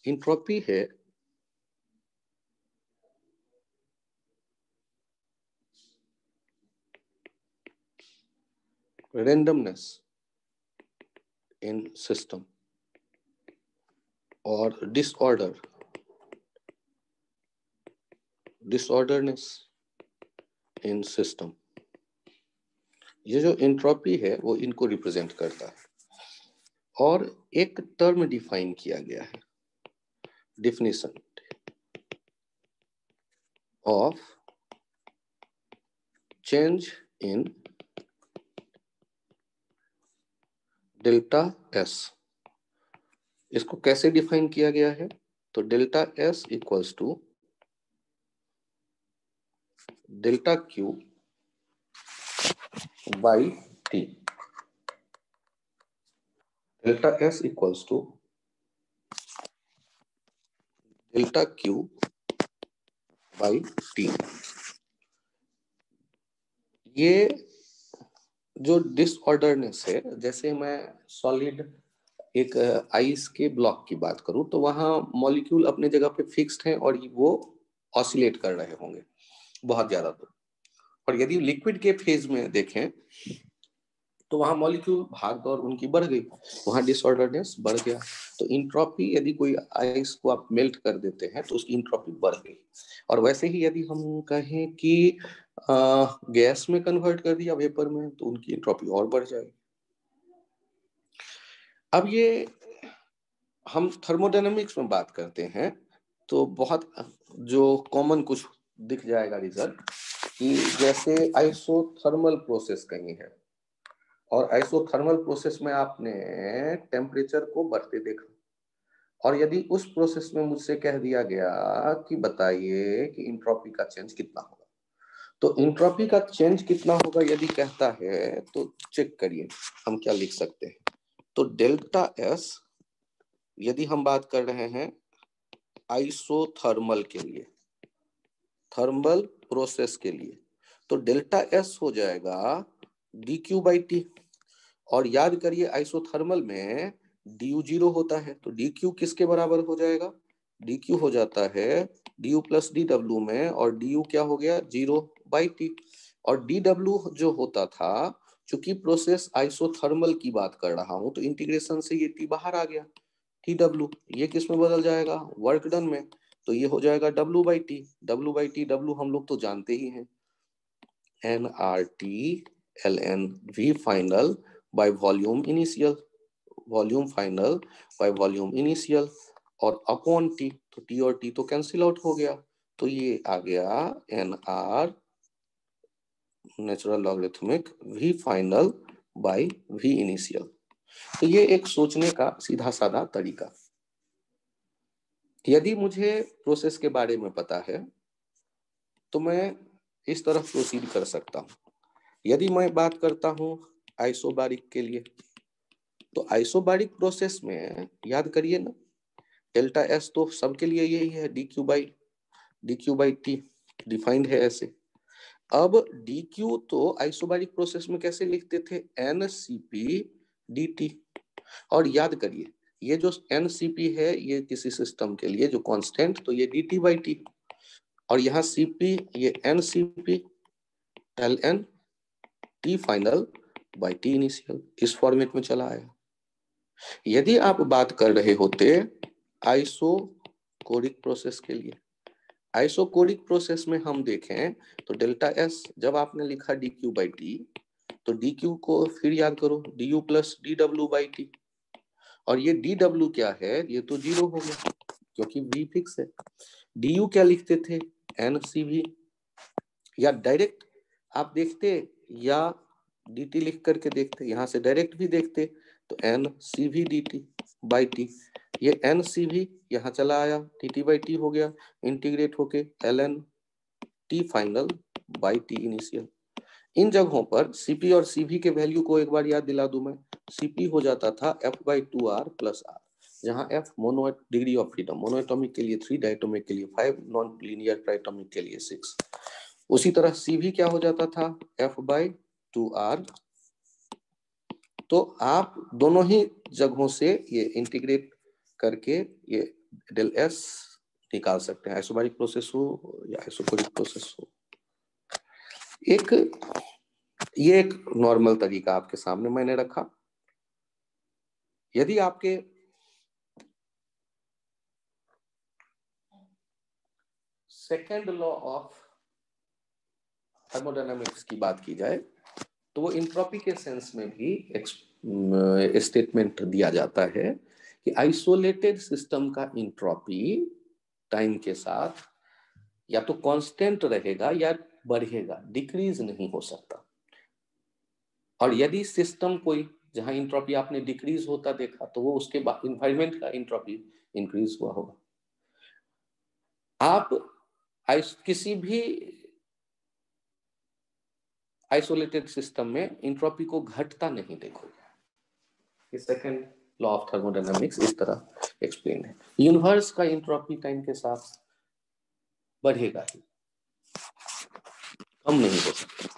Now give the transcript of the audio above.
Entropy है randomness in system और disorderness in system। ये जो एंट्रोपी है वो इनको रिप्रेजेंट करता है। और एक टर्म डिफाइन किया गया है, definition of change in delta S. इसको कैसे डिफाइन किया गया है? तो delta S equals to delta Q by T. Delta S equals to delta Q by T. ये जो डिसऑर्डरनेस है, जैसे मैं सॉलिड एक आइस के ब्लॉक की बात करूं तो वहां मॉलिक्यूल अपने जगह पे फिक्स्ड हैं और वो ऑसिलेट कर रहे होंगे बहुत ज्यादा। तो और यदि लिक्विड के फेज में देखें तो वहां मॉलिक्यूल भाग दौड़ उनकी बढ़ गई, वहां डिसऑर्डरनेस बढ़ गया। तो इंट्रोपी, यदि कोई आइस को आप मेल्ट कर देते हैं तो उसकी इंट्रोपी बढ़ गई। और वैसे ही यदि हम कहें कि गैस में कन्वर्ट कर दिया वेपर में तो उनकी इंट्रोपी और बढ़ जाएगी। अब ये हम थर्मोडायनेमिक्स में बात करते हैं तो बहुत जो कॉमन कुछ दिख जाएगा रिजल्ट कि जैसे आइसोथर्मल प्रोसेस कहीं है और आइसोथर्मल प्रोसेस में आपने टेम्परेचर को बढ़ते देखा और यदि उस प्रोसेस में मुझसे कह दिया गया कि बताइए कि इंट्रोपी का चेंज कितना होगा, तो इंट्रोपी का चेंज कितना होगा यदि कहता है तो चेक करिए हम क्या लिख सकते हैं। तो डेल्टा एस, यदि हम बात कर रहे हैं आइसोथर्मल के लिए, थर्मल प्रोसेस के लिए, तो डेल्टा एस हो जाएगा डी क्यू बाई टी। और याद करिए आइसोथर्मल में डी यू जीरो होता है तो डी क्यू किसके बराबर हो जाएगा? डी क्यू हो जाता है D you plus D W में, और डी यू क्या हो गया? Zero by T. और डी डब्ल्यू जो होता था, चूंकि प्रोसेस आइसोथर्मल की बात कर रहा हूं तो इंटीग्रेशन से ये टी बाहर आ गया, टी डब्ल्यू। ये किस में बदल जाएगा? वर्क डन में। तो ये हो जाएगा W by T. W by T, W हम लोग तो जानते ही हैं, N R T L N V final by volume initial, volume final by volume initial, और अपॉन टी। तो टी और टी तो कैंसिल आउट हो गया, तो ये आ गया N R natural logarithmic V final by V initial. तो ये एक सोचने का सीधा साधा तरीका। यदि मुझे प्रोसेस के बारे में पता है तो मैं इस तरफ प्रोसीड कर सकता हूं। यदि मैं बात करता हूं आइसोबारिक के लिए, तो आइसोबारिक प्रोसेस में याद करिए ना, डेल्टा एस तो सबके लिए यही है, D Q by T defined है ऐसे। अब डी क्यू तो आइसोबारिक प्रोसेस में कैसे लिखते थे? N C P D T. और याद करिए ये जो एन सी पी है ये किसी सिस्टम के लिए जो कांस्टेंट, तो ये डी टी बाई टी, और यहाँ सी पी ये N C P L N T final by T initial, इस फॉर्मेट में चला आया। यदि आप बात कर रहे होते आइसोकोरिक प्रोसेस के लिए, आइसोकोरिक प्रोसेस में हम देखें तो डेल्टा एस जब आपने लिखा डी क्यू बाई टी, तो डी क्यू को फिर याद करो D you plus D W by T, और ये डी डब्ल्यू क्या है? ये तो जीरो हो गया क्योंकि वी फिक्स है। डी यू क्या लिखते थे? एन सी वी, या डायरेक्ट आप देखते या डी टी लिख करके देखते, यहां से डायरेक्ट भी देखते तो N C V D T by T. ये एन सी वी यहाँ चला आया, टी टी बाई टी हो गया, इंटीग्रेट होके L N T final by T initial. इन जगहों पर सीपी और सीवी के वैल्यू को एक बार याद दिला दूं मैं। सीपी हो जाता था F by two R plus R, जहां F mono degree of freedom, monoatomic के लिए 3, डायटोमिक के लिए 5, नॉन लीनियर ट्राइटोमिक के लिए 6। उसी तरह सीवी क्या हो जाता था? F by two R. तो आप दोनों ही जगहों से ये इंटीग्रेट करके ये डेल एस निकाल सकते हैं, आइसोबारिक प्रोसेस हो या आइसोकोरिक प्रोसेस हो। ये एक नॉर्मल तरीका आपके सामने मैंने रखा। यदि आपके सेकेंड लॉ ऑफ थर्मोडायनामिक्स की बात की जाए तो वो इंट्रोपी के सेंस में भी एक स्टेटमेंट दिया जाता है कि आइसोलेटेड सिस्टम का इंट्रोपी टाइम के साथ या तो कांस्टेंट रहेगा या बढ़ेगा, डिक्रीज नहीं हो सकता। और यदि सिस्टम कोई जहां इंट्रोपी आपने डिक्रीज होता देखा तो वो उसके बाद इन्वायरमेंट का इंट्रोपी इंक्रीज हुआ होगा। आप किसी भी आइसोलेटेड सिस्टम में इंट्रोपी को घटता नहीं देखोगे। सेकेंड लॉ ऑफ थर्मोडायनामिक्स इस तरह एक्सप्लेन है। यूनिवर्स का इंट्रोपी टाइम के साथ बढ़ेगा ही, कम नहीं हो सकता।